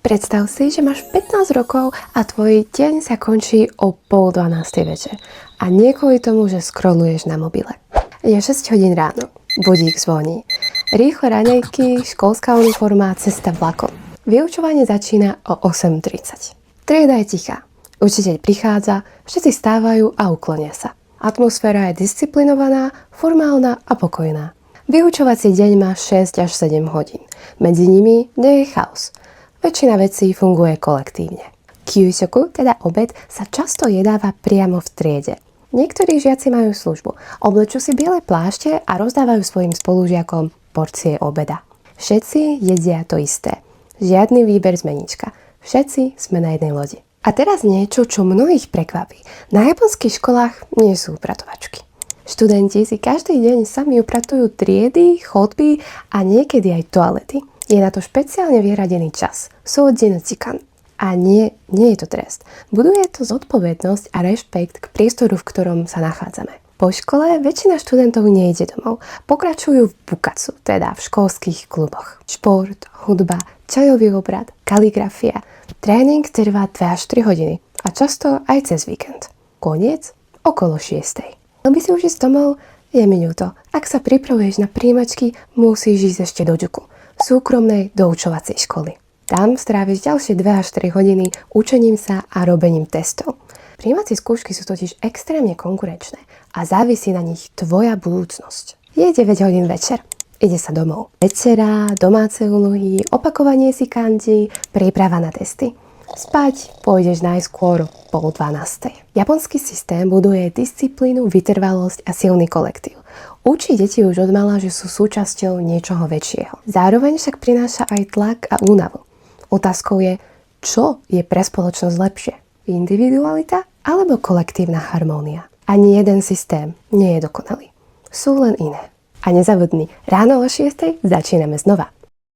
Predstav si, že máš 15 rokov a tvoj deň sa končí o 11:30 večer. A nie kvôli tomu, že scrolluješ na mobile. Je 6 hodín ráno, budík zvoní. Rýchle raňajky, školská uniforma, cesta vlakom. Vyučovanie začína o 8:30. Trieda je tichá. Učiteľ prichádza, všetci stávajú a uklonia sa. Atmosféra je disciplinovaná, formálna a pokojná. Vyučovací deň má 6 až 7 hodín. Medzi nimi nie je chaos. Väčšina vecí funguje kolektívne. Kyusoku, teda obed, sa často jedáva priamo v triede. Niektorí žiaci majú službu. Oblečú si biele plášte a rozdávajú svojim spolužiakom porcie obeda. Všetci jedia to isté. Žiadny výber z meníčka. Všetci sme na jednej lodi. A teraz niečo, čo mnohých prekvapí. Na japonských školách nie sú upratovačky. Študenti si každý deň sami upratujú triedy, chodby a niekedy aj toalety. Je na to špeciálne vyhradený čas. Soudin cikan. A nie je to trest. Buduje to zodpovednosť a rešpekt k priestoru, v ktorom sa nachádzame. Po škole väčšina študentov nejde domov. Pokračujú v bukacu, teda v školských kluboch. Šport, hudba, čajový obrad, kaligrafia. Tréning trvá 2 až 3 hodiny a často aj cez víkend. Koniec okolo 6. Chcel by si už ísť domov? Je mi ľúto. Ak sa pripravuješ na príjmačky, musíš ísť ešte do ďuku. Súkromnej doučovacej školy. Tam stráviš ďalšie 2 až 3 hodiny učením sa a robením testov. Prijímacie skúšky sú totiž extrémne konkurenčné a závisí na nich tvoja budúcnosť. Je 9 hodín večer. Ide sa domov. Večera, domáce úlohy, opakovanie si kanji, príprava na testy. Spať pôjdeš najskôr 11:30. Japonský systém buduje disciplínu, vytrvalosť a silný kolektív. Učí deti už odmala, že sú súčasťou niečoho väčšieho. Zároveň však prináša aj tlak a únavu. Otázkou je, čo je pre spoločnosť lepšie? Individualita alebo kolektívna harmónia? Ani jeden systém nie je dokonalý. Sú len iné. A nezabudni, ráno o 6:00 začíname znova.